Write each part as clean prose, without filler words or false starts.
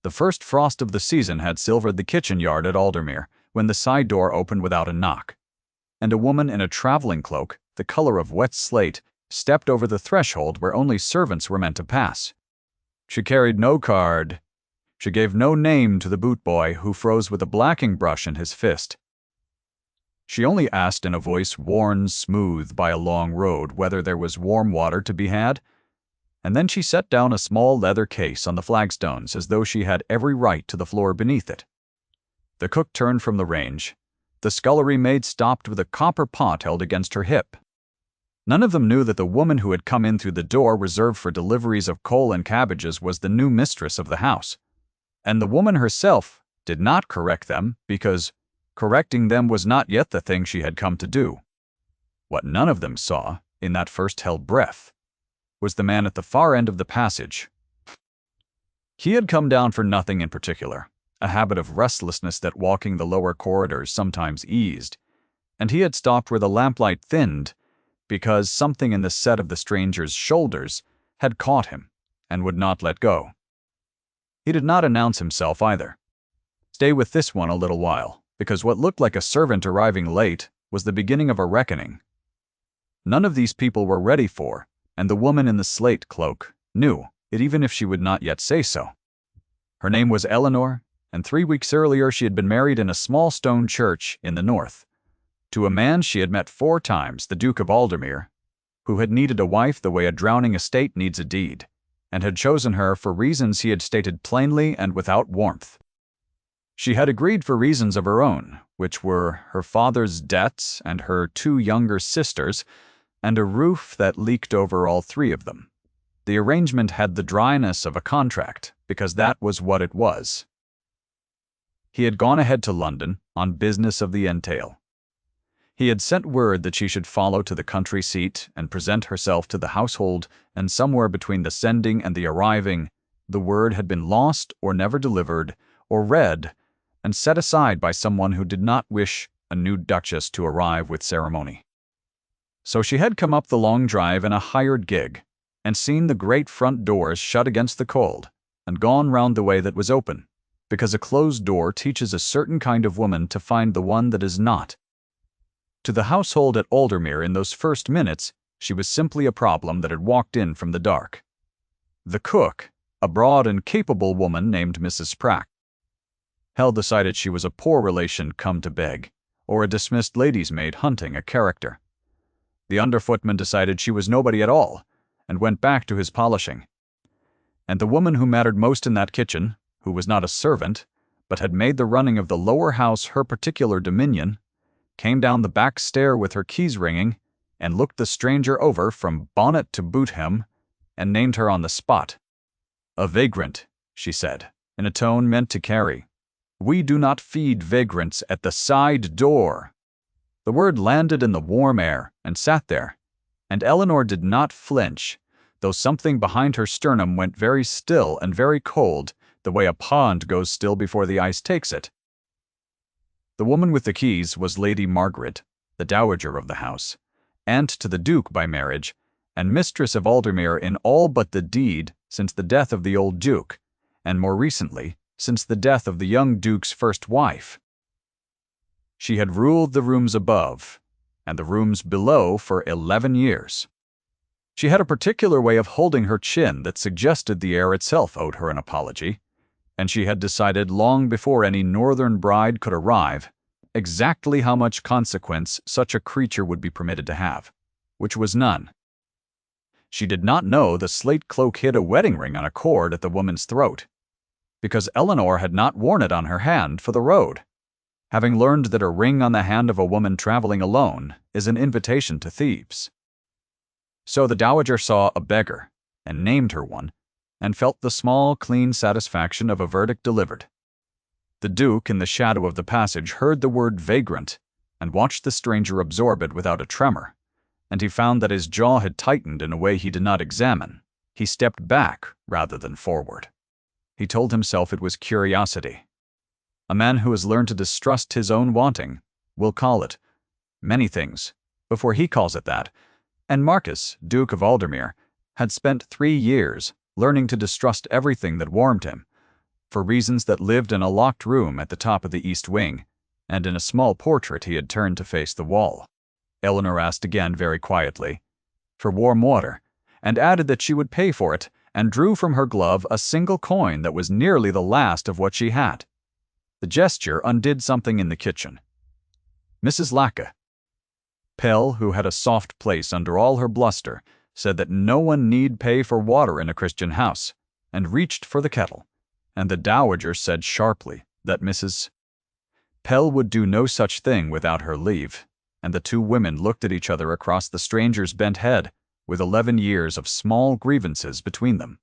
The first frost of the season had silvered the kitchen yard at Aldermere when the side door opened without a knock, and a woman in a traveling cloak, the color of wet slate, stepped over the threshold where only servants were meant to pass. She carried no card. She gave no name to the boot boy who froze with a blacking brush in his fist. She only asked in a voice worn smooth by a long road whether there was warm water to be had, and then she set down a small leather case on the flagstones as though she had every right to the floor beneath it. The cook turned from the range. The scullery maid stopped with a copper pot held against her hip. None of them knew that the woman who had come in through the door reserved for deliveries of coal and cabbages was the new mistress of the house. And the woman herself did not correct them because correcting them was not yet the thing she had come to do. What none of them saw, in that first held breath, was the man at the far end of the passage. He had come down for nothing in particular, a habit of restlessness that walking the lower corridors sometimes eased, and he had stopped where the lamplight thinned because something in the set of the stranger's shoulders had caught him and would not let go. He did not announce himself either. Stay with this one a little while, because what looked like a servant arriving late was the beginning of a reckoning. None of these people were ready for, and the woman in the slate cloak knew it even if she would not yet say so. Her name was Eleanor, and 3 weeks earlier she had been married in a small stone church in the north, to a man she had met 4 times, the Duke of Aldermere, who had needed a wife the way a drowning estate needs a deed, and had chosen her for reasons he had stated plainly and without warmth. She had agreed for reasons of her own, which were her father's debts and her 2 younger sisters, and a roof that leaked over all 3 of them. The arrangement had the dryness of a contract, because that was what it was. He had gone ahead to London on business of the entail. He had sent word that she should follow to the country seat and present herself to the household, and somewhere between the sending and the arriving, the word had been lost or never delivered, or read and set aside by someone who did not wish a new Duchess to arrive with ceremony. So she had come up the long drive in a hired gig, and seen the great front doors shut against the cold, and gone round the way that was open, because a closed door teaches a certain kind of woman to find the one that is not. To the household at Aldermere in those first minutes, she was simply a problem that had walked in from the dark. The cook, a broad and capable woman named Mrs. Sprack, Hell decided she was a poor relation come to beg, or a dismissed lady's maid hunting a character. The underfootman decided she was nobody at all, and went back to his polishing. And the woman who mattered most in that kitchen, who was not a servant, but had made the running of the lower house her particular dominion, came down the back stair with her keys ringing, and looked the stranger over from bonnet to boot hem, and named her on the spot. "A vagrant," she said, in a tone meant to carry. "We do not feed vagrants at the side door." The word landed in the warm air and sat there, and Eleanor did not flinch, though something behind her sternum went very still and very cold, the way a pond goes still before the ice takes it. The woman with the keys was Lady Margaret, the dowager of the house, aunt to the Duke by marriage, and mistress of Aldermere in all but the deed since the death of the old Duke, and more recently, since the death of the young Duke's first wife. She had ruled the rooms above, and the rooms below for 11 years. She had a particular way of holding her chin that suggested the air itself owed her an apology, and she had decided long before any northern bride could arrive exactly how much consequence such a creature would be permitted to have, which was none. She did not know the slate cloak hid a wedding ring on a cord at the woman's throat, because Eleanor had not worn it on her hand for the road, having learned that a ring on the hand of a woman traveling alone is an invitation to thieves. So the dowager saw a beggar, and named her one, and felt the small, clean satisfaction of a verdict delivered. The Duke, in the shadow of the passage, heard the word vagrant, and watched the stranger absorb it without a tremor, and he found that his jaw had tightened in a way he did not examine. He stepped back rather than forward. He told himself it was curiosity. A man who has learned to distrust his own wanting will call it many things before he calls it that, and Marcus, Duke of Aldermere, had spent 3 years learning to distrust everything that warmed him, for reasons that lived in a locked room at the top of the east wing, and in a small portrait he had turned to face the wall. Eleanor asked again very quietly for warm water, and added that she would pay for it, and drew from her glove a single coin that was nearly the last of what she had. The gesture undid something in the kitchen. Mrs. Lacke. Pell, who had a soft place under all her bluster, said that no one need pay for water in a Christian house, and reached for the kettle, and the dowager said sharply that Mrs. Pell would do no such thing without her leave, and the two women looked at each other across the stranger's bent head, with 11 years of small grievances between them.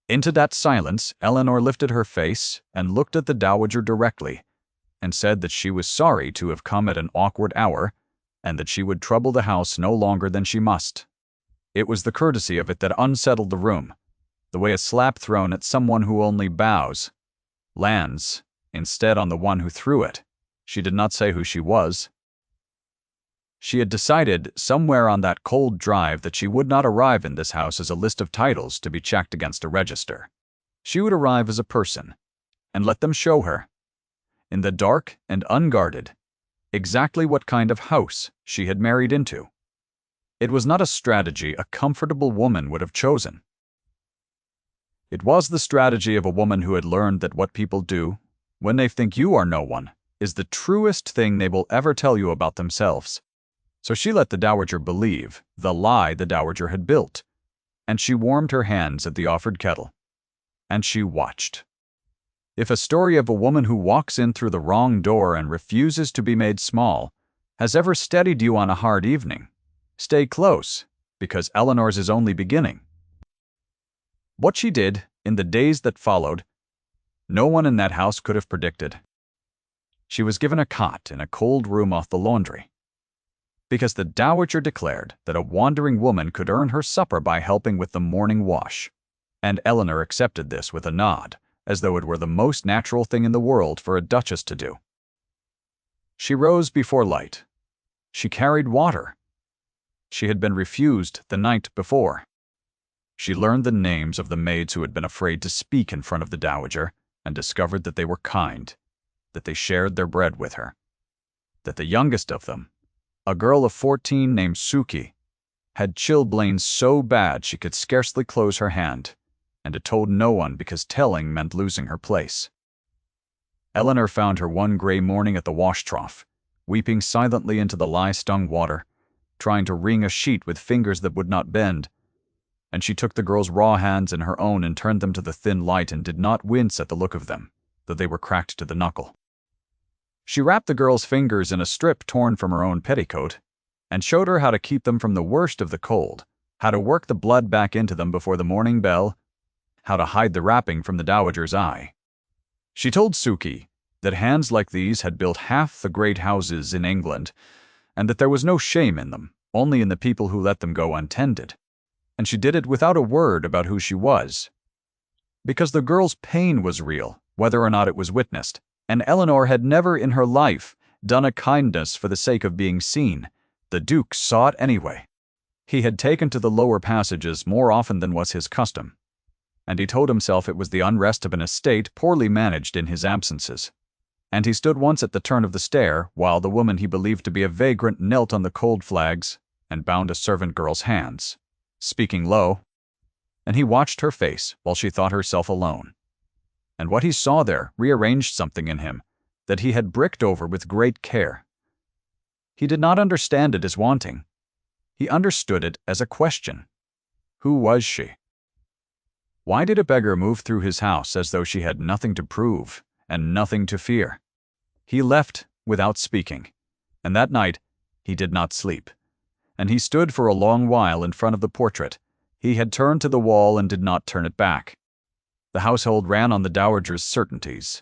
Into that silence Eleanor lifted her face and looked at the dowager directly, and said that she was sorry to have come at an awkward hour, and that she would trouble the house no longer than she must. It was the courtesy of it that unsettled the room, the way a slap thrown at someone who only bows lands instead on the one who threw it. She did not say who she was. She had decided somewhere on that cold drive that she would not arrive in this house as a list of titles to be checked against a register. She would arrive as a person, and let them show her, in the dark and unguarded, exactly what kind of house she had married into. It was not a strategy a comfortable woman would have chosen. It was the strategy of a woman who had learned that what people do, when they think you are no one, is the truest thing they will ever tell you about themselves. So she let the dowager believe the lie the dowager had built, and she warmed her hands at the offered kettle. And she watched. If a story of a woman who walks in through the wrong door and refuses to be made small has ever steadied you on a hard evening, stay close, because Eleanor's is only beginning. What she did in the days that followed, no one in that house could have predicted. She was given a cot in a cold room off the laundry, because the dowager declared that a wandering woman could earn her supper by helping with the morning wash, and Eleanor accepted this with a nod, as though it were the most natural thing in the world for a duchess to do. She rose before light. She carried water. She had been refused the night before. She learned the names of the maids who had been afraid to speak in front of the dowager, and discovered that they were kind, that they shared their bread with her, that the youngest of them, a girl of 14 named Suki, had chilblains so bad she could scarcely close her hand, and had told no one because telling meant losing her place. Eleanor found her one gray morning at the wash trough, weeping silently into the lye-stung water, trying to wring a sheet with fingers that would not bend, and she took the girl's raw hands in her own and turned them to the thin light and did not wince at the look of them, though they were cracked to the knuckle. She wrapped the girl's fingers in a strip torn from her own petticoat, and showed her how to keep them from the worst of the cold, how to work the blood back into them before the morning bell, how to hide the wrapping from the dowager's eye. She told Suki that hands like these had built half the great houses in England, and that there was no shame in them, only in the people who let them go untended. And she did it without a word about who she was, because the girl's pain was real, whether or not it was witnessed, and Eleanor had never in her life done a kindness for the sake of being seen. The Duke saw it anyway. He had taken to the lower passages more often than was his custom, and he told himself it was the unrest of an estate poorly managed in his absences. And he stood once at the turn of the stair while the woman he believed to be a vagrant knelt on the cold flags and bound a servant girl's hands, speaking low, and he watched her face while she thought herself alone. And what he saw there rearranged something in him that he had bricked over with great care. He did not understand it as wanting. He understood it as a question. Who was she? Why did a beggar move through his house as though she had nothing to prove and nothing to fear? He left without speaking, and that night he did not sleep, and he stood for a long while in front of the portrait. He had turned to the wall and did not turn it back. The household ran on the dowager's certainties,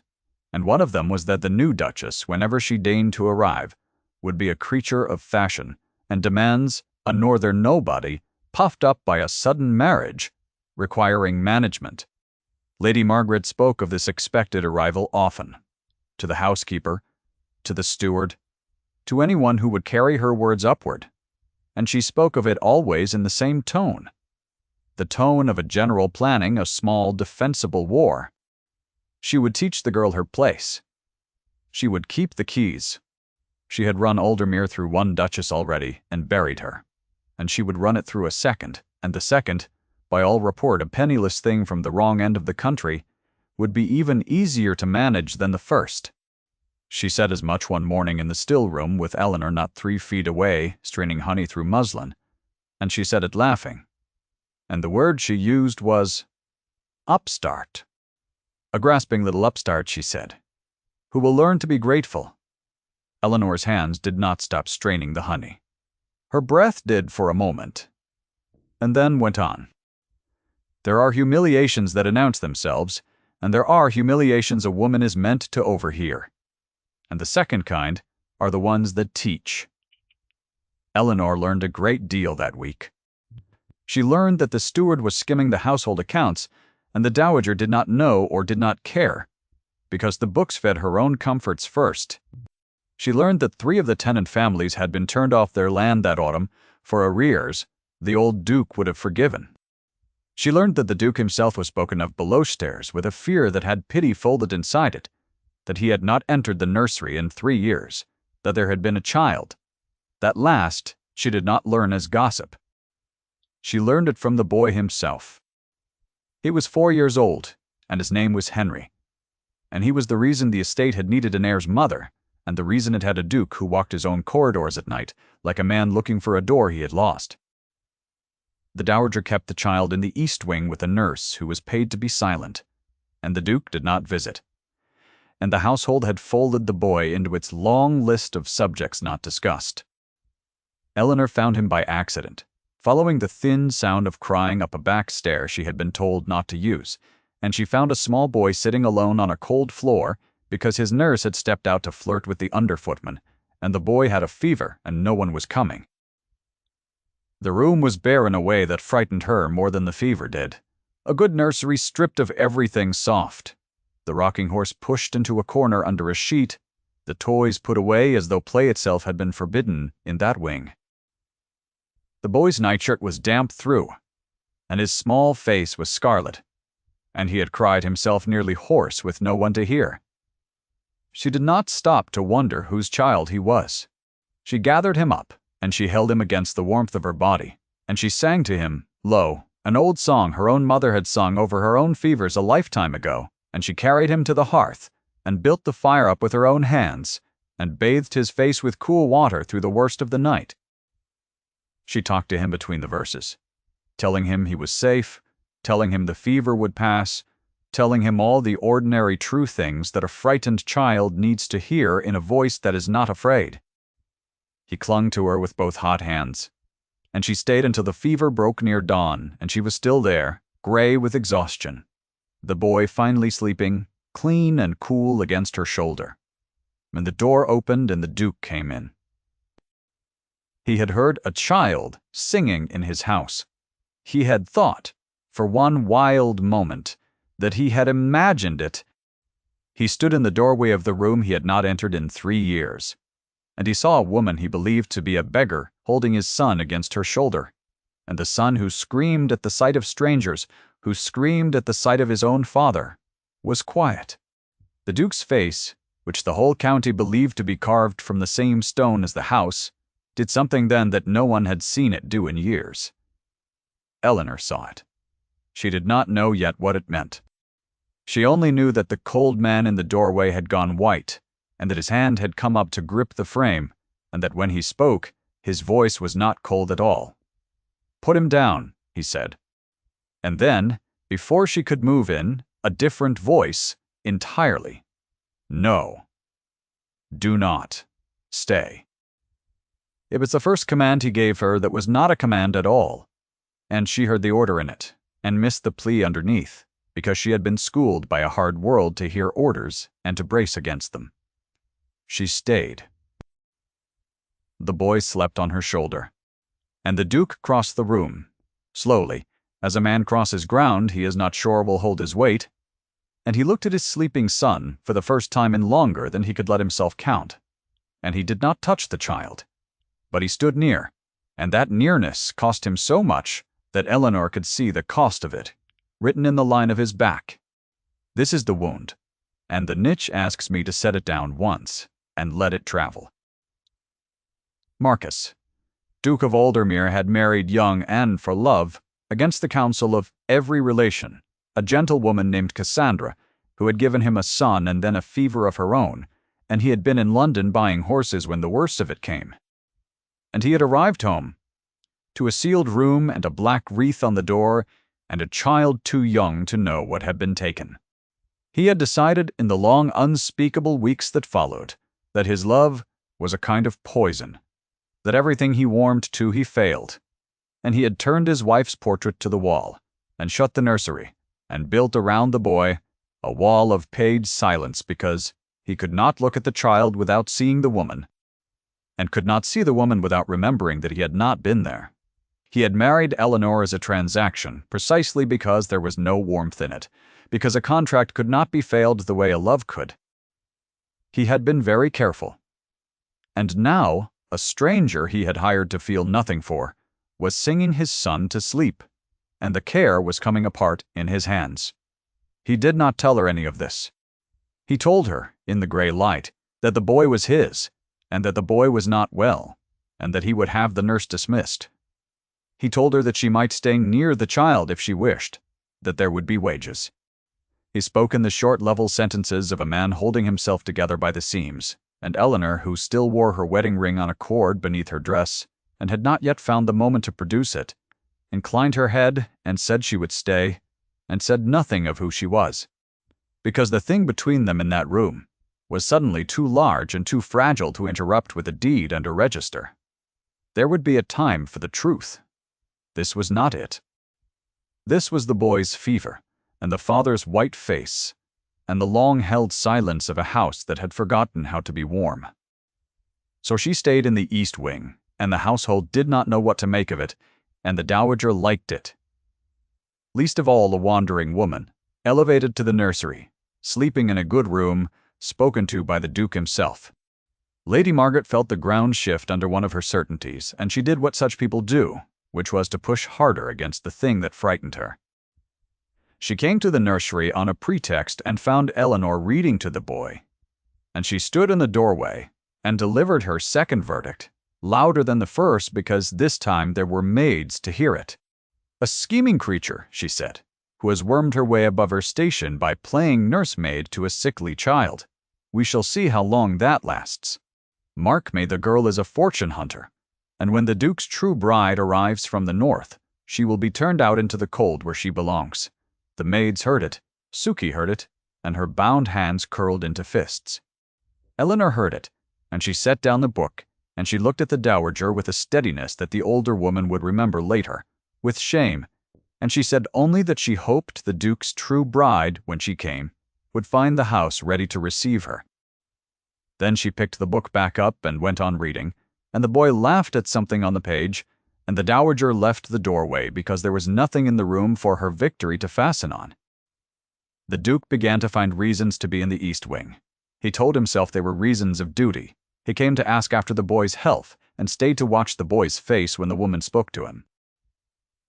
and one of them was that the new Duchess, whenever she deigned to arrive, would be a creature of fashion, and demands a northern nobody puffed up by a sudden marriage, requiring management. Lady Margaret spoke of this expected arrival often, to the housekeeper, to the steward, to anyone who would carry her words upward, and she spoke of it always in the same tone, the tone of a general planning a small defensible war. She would teach the girl her place. She would keep the keys. She had run Aldermere through one Duchess already and buried her. And she would run it through a second, and the second, by all report a penniless thing from the wrong end of the country, would be even easier to manage than the first. She said as much one morning in the still room with Eleanor not 3 feet away, straining honey through muslin, and she said it laughing. And the word she used was upstart. A grasping little upstart, she said, who will learn to be grateful. Eleanor's hands did not stop straining the honey. Her breath did for a moment, and then went on. There are humiliations that announce themselves, and there are humiliations a woman is meant to overhear. And the second kind are the ones that teach. Eleanor learned a great deal that week. She learned that the steward was skimming the household accounts, and the dowager did not know or did not care, because the books fed her own comforts first. She learned that 3 of the tenant families had been turned off their land that autumn for arrears the old Duke would have forgiven. She learned that the Duke himself was spoken of below stairs with a fear that had pity folded inside it, that he had not entered the nursery in 3 years, that there had been a child. That last she did not learn as gossip. She learned it from the boy himself. He was 4 years old, and his name was Henry. And he was the reason the estate had needed an heir's mother, and the reason it had a duke who walked his own corridors at night, like a man looking for a door he had lost. The dowager kept the child in the east wing with a nurse who was paid to be silent, and the duke did not visit. And the household had folded the boy into its long list of subjects not discussed. Eleanor found him by accident, following the thin sound of crying up a back stair she had been told not to use, and she found a small boy sitting alone on a cold floor because his nurse had stepped out to flirt with the underfootman, and the boy had a fever and no one was coming. The room was bare in a way that frightened her more than the fever did. A good nursery stripped of everything soft. The rocking horse pushed into a corner under a sheet, the toys put away as though play itself had been forbidden in that wing. The boy's nightshirt was damp through, and his small face was scarlet, and he had cried himself nearly hoarse with no one to hear. She did not stop to wonder whose child he was. She gathered him up, and she held him against the warmth of her body, and she sang to him, low, an old song her own mother had sung over her own fevers a lifetime ago, and she carried him to the hearth, and built the fire up with her own hands, and bathed his face with cool water through the worst of the night. She talked to him between the verses, telling him he was safe, telling him the fever would pass, telling him all the ordinary true things that a frightened child needs to hear in a voice that is not afraid. He clung to her with both hot hands, and she stayed until the fever broke near dawn, and she was still there, gray with exhaustion, the boy finally sleeping, clean and cool against her shoulder. And the door opened and the Duke came in. He had heard a child singing in his house. He had thought, for one wild moment, that he had imagined it. He stood in the doorway of the room he had not entered in 3 years, and he saw a woman he believed to be a beggar holding his son against her shoulder, and the son who screamed at the sight of strangers, who screamed at the sight of his own father, was quiet. The Duke's face, which the whole county believed to be carved from the same stone as the house, did something then that no one had seen it do in years. Eleanor saw it. She did not know yet what it meant. She only knew that the cold man in the doorway had gone white, and that his hand had come up to grip the frame, and that when he spoke, his voice was not cold at all. "Put him down," he said. And then, before she could move in, a different voice, entirely. "No. Do not. Stay." It was the first command he gave her that was not a command at all, and she heard the order in it, and missed the plea underneath, because she had been schooled by a hard world to hear orders and to brace against them. She stayed. The boy slept on her shoulder, and the Duke crossed the room, slowly, as a man crosses ground he is not sure will hold his weight, and he looked at his sleeping son for the first time in longer than he could let himself count, and he did not touch the child, but he stood near, and that nearness cost him so much that Eleanor could see the cost of it, written in the line of his back. "This is the wound. and the niche asks me to set it down once and let it travel. Marcus, Duke of Aldermere, had married young and for love, against the counsel of every relation, a gentlewoman named Cassandra, who had given him a son and then a fever of her own, and he had been in London buying horses when the worst of it came. And he had arrived home, to a sealed room and a black wreath on the door, and a child too young to know what had been taken. He had decided in the long unspeakable weeks that followed that his love was a kind of poison, that everything he warmed to he failed, and he had turned his wife's portrait to the wall, and shut the nursery, and built around the boy a wall of paid silence, because he could not look at the child without seeing the woman, and could not see the woman without remembering that he had not been there. He had married Eleanor as a transaction, precisely because there was no warmth in it, because a contract could not be failed the way a love could. He had been very careful. And now, a stranger he had hired to feel nothing for was singing his son to sleep, and the care was coming apart in his hands. He did not tell her any of this. He told her, in the gray light, that the boy was his, and that the boy was not well, and that he would have the nurse dismissed. He told her that she might stay near the child if she wished, that there would be wages. He spoke in the short level sentences of a man holding himself together by the seams, and Eleanor, who still wore her wedding ring on a cord beneath her dress, and had not yet found the moment to produce it, inclined her head and said she would stay, and said nothing of who she was, because the thing between them in that room was suddenly too large and too fragile to interrupt with a deed and a register. There would be a time for the truth. This was not it. This was the boy's fever, and the father's white face, and the long-held silence of a house that had forgotten how to be warm. So she stayed in the east wing, and the household did not know what to make of it, and the dowager liked it. Least of all a wandering woman, elevated to the nursery, sleeping in a good room, spoken to by the Duke himself. Lady Margaret felt the ground shift under one of her certainties, and she did what such people do, which was to push harder against the thing that frightened her. She came to the nursery on a pretext and found Eleanor reading to the boy, and she stood in the doorway and delivered her second verdict, louder than the first because this time there were maids to hear it. "A scheming creature," she said, "who has wormed her way above her station by playing nursemaid to a sickly child. We shall see how long that lasts. Mark me, the girl is a fortune hunter, and when the Duke's true bride arrives from the north, she will be turned out into the cold where she belongs." The maids heard it, Suki heard it, and her bound hands curled into fists. Eleanor heard it, and she set down the book, and she looked at the dowager with a steadiness that the older woman would remember later, with shame, and she said only that she hoped the Duke's true bride, when she came, would find the house ready to receive her. Then she picked the book back up and went on reading, and the boy laughed at something on the page, and the dowager left the doorway because there was nothing in the room for her victory to fasten on. The Duke began to find reasons to be in the east wing. He told himself they were reasons of duty. He came to ask after the boy's health, and stayed to watch the boy's face when the woman spoke to him.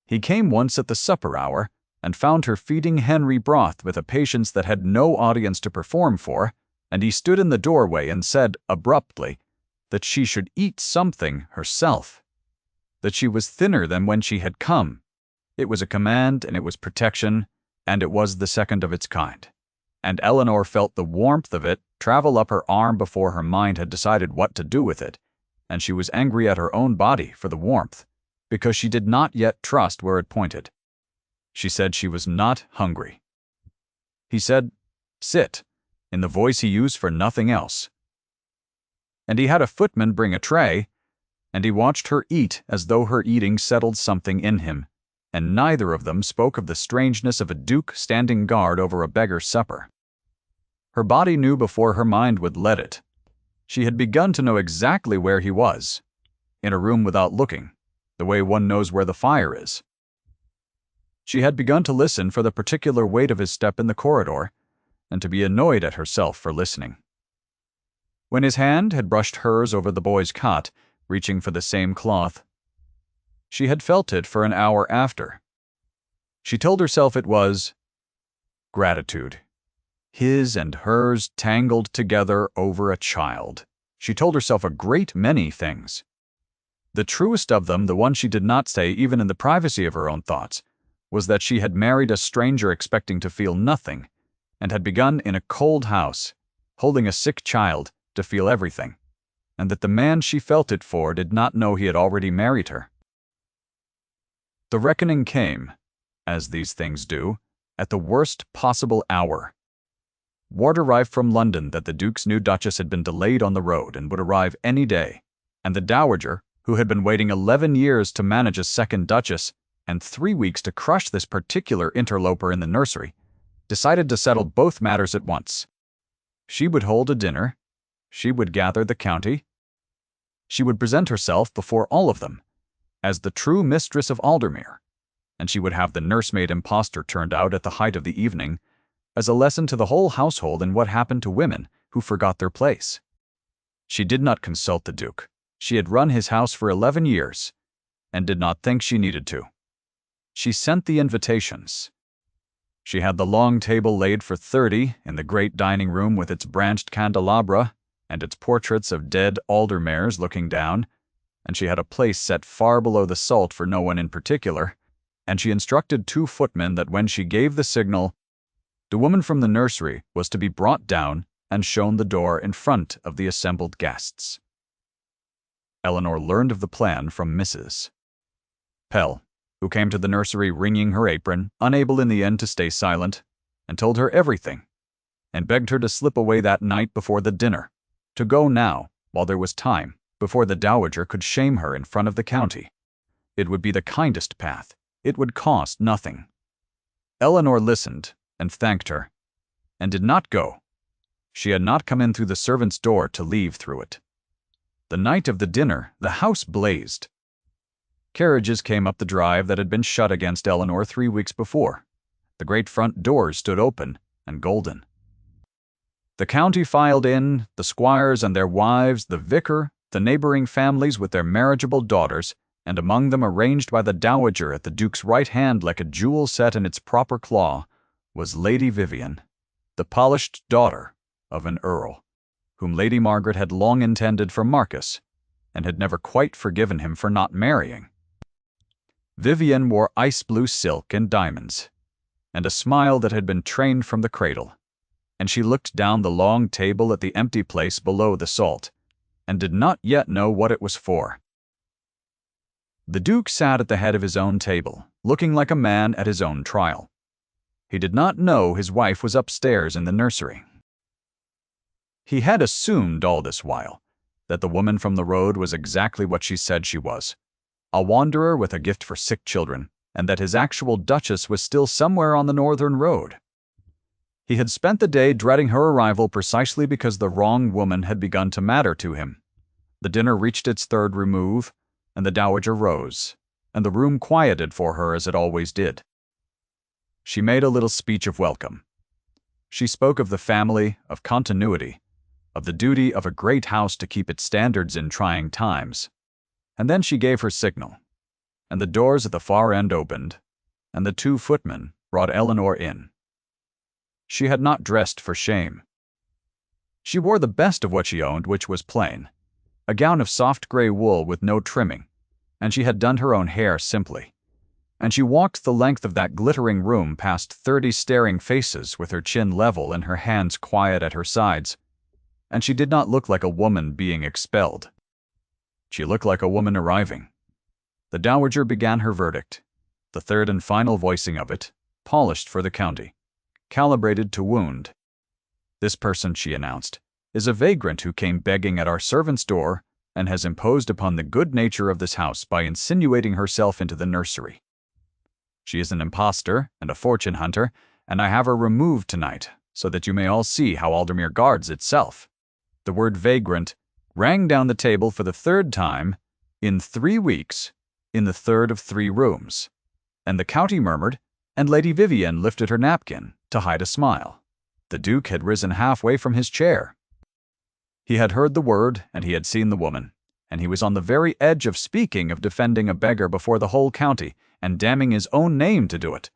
He came once at the supper hour, and found her feeding Henry broth with a patience that had no audience to perform for, and he stood in the doorway and said, abruptly, that she should eat something herself, that she was thinner than when she had come. It was a command, and it was protection, and it was the second of its kind. And Eleanor felt the warmth of it travel up her arm before her mind had decided what to do with it, and she was angry at her own body for the warmth, because she did not yet trust where it pointed. She said she was not hungry. He said, "Sit," in the voice he used for nothing else. And he had a footman bring a tray, and he watched her eat as though her eating settled something in him, and neither of them spoke of the strangeness of a duke standing guard over a beggar's supper. Her body knew before her mind would let it. She had begun to know exactly where he was, in a room without looking, the way one knows where the fire is. She had begun to listen for the particular weight of his step in the corridor, and to be annoyed at herself for listening. When his hand had brushed hers over the boy's cot, reaching for the same cloth, she had felt it for an hour after. She told herself it was gratitude. his and hers tangled together over a child. She told herself a great many things. The truest of them, the one she did not say even in the privacy of her own thoughts, was that she had married a stranger expecting to feel nothing, and had begun in a cold house, holding a sick child, to feel everything, and that the man she felt it for did not know he had already married her. The reckoning came, as these things do, at the worst possible hour. Word arrived from London that the Duke's new Duchess had been delayed on the road and would arrive any day, and the Dowager, who had been waiting 11 years to manage a second Duchess and 3 weeks to crush this particular interloper in the nursery, decided to settle both matters at once. She would hold a dinner, she would gather the county, she would present herself before all of them as the true mistress of Aldermere, and she would have the nursemaid impostor turned out at the height of the evening as a lesson to the whole household in what happened to women who forgot their place. She did not consult the Duke. She had run his house for 11 years, and did not think she needed to. She sent the invitations. She had the long table laid for 30 in the great dining room with its branched candelabra and its portraits of dead Aldermares looking down, and she had a place set far below the salt for no one in particular, and she instructed 2 footmen that when she gave the signal, the woman from the nursery was to be brought down and shown the door in front of the assembled guests. Eleanor learned of the plan from Mrs. Pell, who came to the nursery wringing her apron, unable in the end to stay silent, and told her everything, and begged her to slip away that night before the dinner, to go now, while there was time, before the Dowager could shame her in front of the county. It would be the kindest path. It would cost nothing. Eleanor listened, and thanked her, and did not go. She had not come in through the servants' door to leave through it. The night of the dinner, the house blazed. Carriages came up the drive that had been shut against Eleanor 3 weeks before. The great front doors stood open and golden. The county filed in, the squires and their wives, the vicar, the neighboring families with their marriageable daughters, and among them, arranged by the Dowager at the Duke's right hand like a jewel set in its proper claw, was Lady Vivian, the polished daughter of an earl, whom Lady Margaret had long intended for Marcus, and had never quite forgiven him for not marrying. Vivian wore ice-blue silk and diamonds, and a smile that had been trained from the cradle, and she looked down the long table at the empty place below the salt, and did not yet know what it was for. The Duke sat at the head of his own table, looking like a man at his own trial. He did not know his wife was upstairs in the nursery. He had assumed all this while that the woman from the road was exactly what she said she was, a wanderer with a gift for sick children, and that his actual Duchess was still somewhere on the northern road. He had spent the day dreading her arrival precisely because the wrong woman had begun to matter to him. The dinner reached its 3rd remove, and the Dowager rose, and the room quieted for her as it always did. She made a little speech of welcome. She spoke of the family, of continuity, of the duty of a great house to keep its standards in trying times. And then she gave her signal, and the doors at the far end opened, and the 2 footmen brought Eleanor in. She had not dressed for shame. She wore the best of what she owned, which was plain, a gown of soft gray wool with no trimming, and she had done her own hair simply. And she walked the length of that glittering room past 30 staring faces with her chin level and her hands quiet at her sides, and she did not look like a woman being expelled. She looked like a woman arriving. The Dowager began her verdict, the 3rd and final voicing of it, polished for the county, calibrated to wound. This person, she announced, is a vagrant who came begging at our servant's door and has imposed upon the good nature of this house by insinuating herself into the nursery. She is an impostor and a fortune hunter, and I have her removed tonight, so that you may all see how Aldermere guards itself. The word vagrant rang down the table for the 3rd time, in 3 weeks, in the 3rd of 3 rooms, and the county murmured, and Lady Vivian lifted her napkin to hide a smile. The Duke had risen halfway from his chair. He had heard the word, and he had seen the woman, and he was on the very edge of speaking of defending a beggar before the whole county, and damning his own name to do it,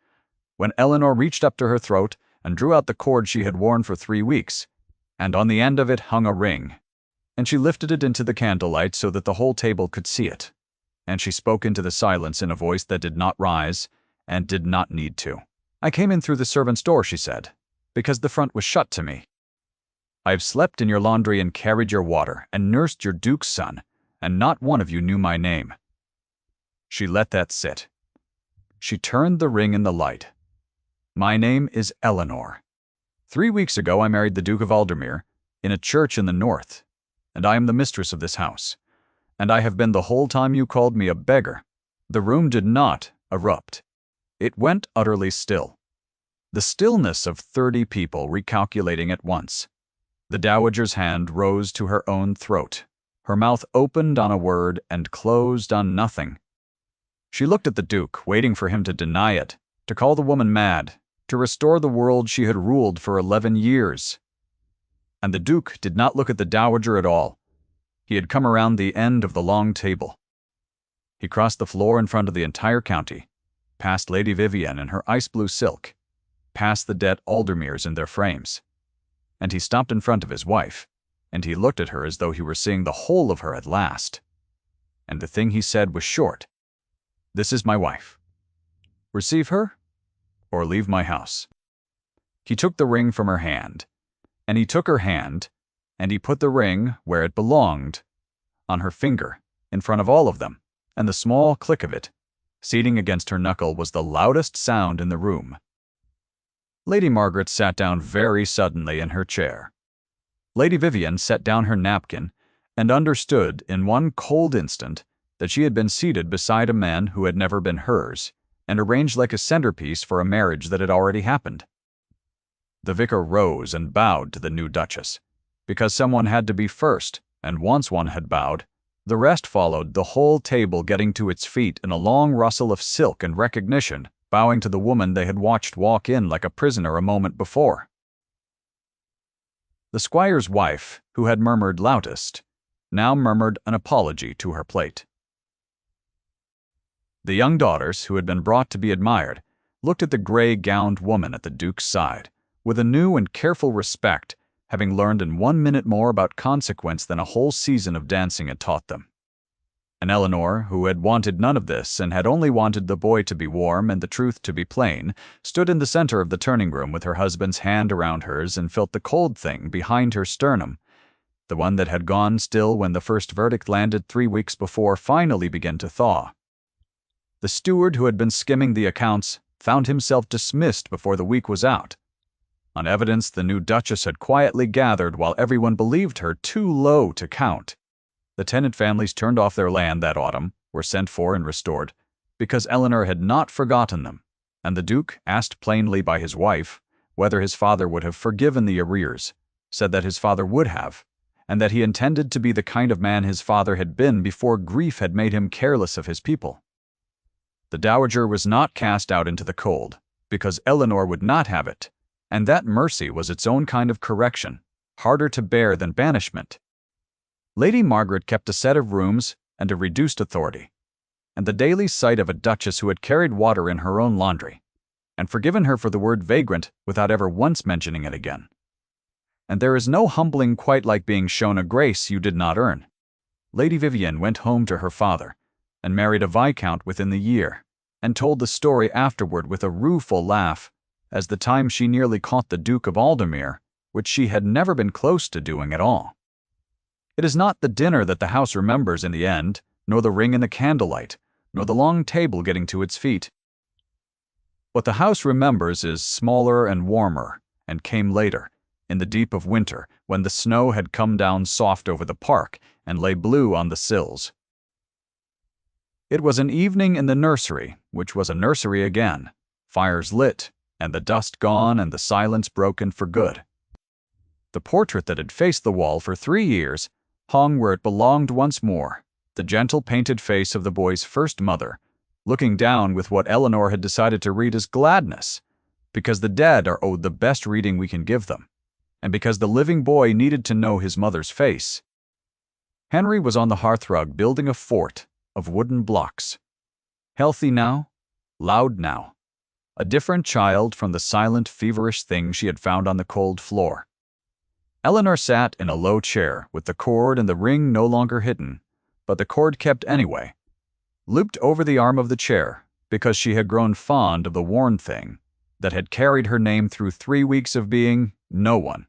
when Eleanor reached up to her throat and drew out the cord she had worn for 3 weeks, and on the end of it hung a ring. And she lifted it into the candlelight so that the whole table could see it. And she spoke into the silence in a voice that did not rise and did not need to. "I came in through the servant's door," she said, "because the front was shut to me. I have slept in your laundry and carried your water and nursed your duke's son, and not one of you knew my name." She let that sit. She turned the ring in the light. "My name is Eleanor. 3 weeks ago I married the Duke of Aldermere in a church in the north, and I am the mistress of this house, and I have been the whole time you called me a beggar." The room did not erupt. It went utterly still. The stillness of 30 people recalculating at once. The dowager's hand rose to her own throat. Her mouth opened on a word and closed on nothing. She looked at the Duke, waiting for him to deny it, to call the woman mad, to restore the world she had ruled for 11 years. And the Duke did not look at the dowager at all. He had come around the end of the long table. He crossed the floor in front of the entire county, past Lady Vivian in her ice-blue silk, past the dead Aldermeres in their frames. And he stopped in front of his wife, and he looked at her as though he were seeing the whole of her at last. And the thing he said was short. "This is my wife. Receive her, or leave my house." He took the ring from her hand, and he took her hand, and he put the ring where it belonged, on her finger, in front of all of them, and the small click of it, seating against her knuckle, was the loudest sound in the room. Lady Margaret sat down very suddenly in her chair. Lady Vivian set down her napkin and understood in one cold instant that she had been seated beside a man who had never been hers, and arranged like a centerpiece for a marriage that had already happened. The vicar rose and bowed to the new Duchess, because someone had to be first, and once one had bowed, the rest followed, the whole table getting to its feet in a long rustle of silk and recognition, bowing to the woman they had watched walk in like a prisoner a moment before. The squire's wife, who had murmured loudest, now murmured an apology to her plate. The young daughters, who had been brought to be admired, looked at the gray-gowned woman at the Duke's side, with a new and careful respect, having learned in 1 minute more about consequence than a whole season of dancing had taught them. And Eleanor, who had wanted none of this and had only wanted the boy to be warm and the truth to be plain, stood in the center of the turning room with her husband's hand around hers and felt the cold thing behind her sternum, the one that had gone still when the first verdict landed 3 weeks before finally began to thaw. The steward who had been skimming the accounts found himself dismissed before the week was out. On evidence the new Duchess had quietly gathered while everyone believed her too low to count. The tenant families turned off their land that autumn, were sent for and restored, because Eleanor had not forgotten them, and the Duke, asked plainly by his wife whether his father would have forgiven the arrears, said that his father would have, and that he intended to be the kind of man his father had been before grief had made him careless of his people. The dowager was not cast out into the cold, because Eleanor would not have it, and that mercy was its own kind of correction, harder to bear than banishment. Lady Margaret kept a set of rooms and a reduced authority, and the daily sight of a duchess who had carried water in her own laundry, and forgiven her for the word vagrant without ever once mentioning it again. And there is no humbling quite like being shown a grace you did not earn. Lady Vivian went home to her father, and married a viscount within the year, and told the story afterward with a rueful laugh, as the time she nearly caught the Duke of Aldermere, which she had never been close to doing at all. It is not the dinner that the house remembers in the end, nor the ring in the candlelight, nor the long table getting to its feet. What the house remembers is smaller and warmer, and came later, in the deep of winter, when the snow had come down soft over the park and lay blue on the sills. It was an evening in the nursery, which was a nursery again, fires lit, and the dust gone and the silence broken for good. The portrait that had faced the wall for 3 years hung where it belonged once more, the gentle painted face of the boy's first mother, looking down with what Eleanor had decided to read as gladness, because the dead are owed the best reading we can give them, and because the living boy needed to know his mother's face. Henry was on the hearthrug building a fort of wooden blocks. Healthy now, loud now, a different child from the silent, feverish thing she had found on the cold floor. Eleanor sat in a low chair, with the cord and the ring no longer hidden, but the cord kept anyway, looped over the arm of the chair, because she had grown fond of the worn thing that had carried her name through 3 weeks of being no one.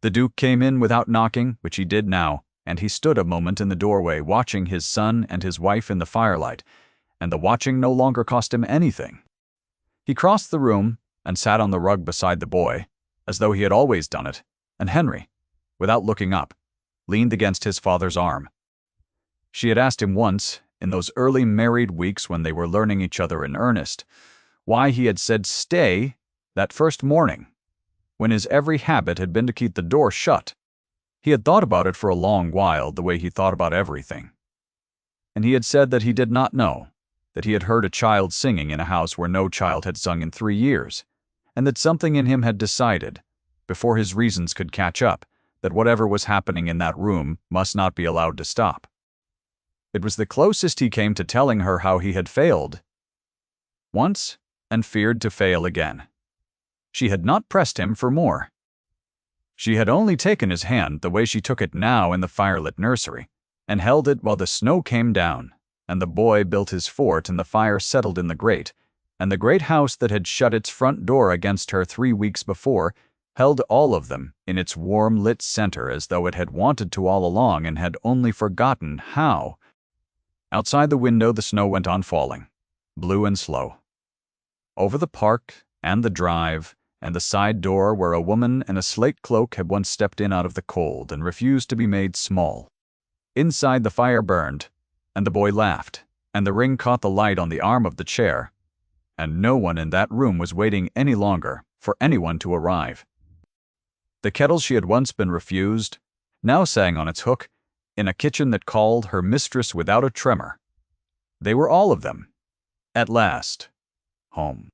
The Duke came in without knocking, which he did now, and he stood a moment in the doorway watching his son and his wife in the firelight, and the watching no longer cost him anything. He crossed the room and sat on the rug beside the boy, as though he had always done it, and Henry, without looking up, leaned against his father's arm. She had asked him once, in those early married weeks when they were learning each other in earnest, why he had said stay that first morning, when his every habit had been to keep the door shut. He had thought about it for a long while, the way he thought about everything. And he had said that he did not know, that he had heard a child singing in a house where no child had sung in 3 years, and that something in him had decided, before his reasons could catch up, that whatever was happening in that room must not be allowed to stop. It was the closest he came to telling her how he had failed once and feared to fail again. She had not pressed him for more. She had only taken his hand the way she took it now in the firelit nursery, and held it while the snow came down, and the boy built his fort and the fire settled in the grate, and the great house that had shut its front door against her 3 weeks before held all of them in its warm lit center as though it had wanted to all along and had only forgotten how. Outside the window the snow went on falling, blue and slow. Over the park and the drive and the side door where a woman in a slate cloak had once stepped in out of the cold and refused to be made small. Inside the fire burned, and the boy laughed, and the ring caught the light on the arm of the chair, and no one in that room was waiting any longer for anyone to arrive. The kettle she had once been refused now sang on its hook in a kitchen that called her mistress without a tremor. They were all of them, at last, home.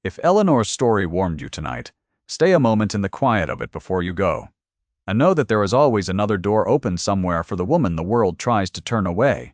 If Eleanor's story warmed you tonight, stay a moment in the quiet of it before you go, and know that there is always another door open somewhere for the woman the world tries to turn away.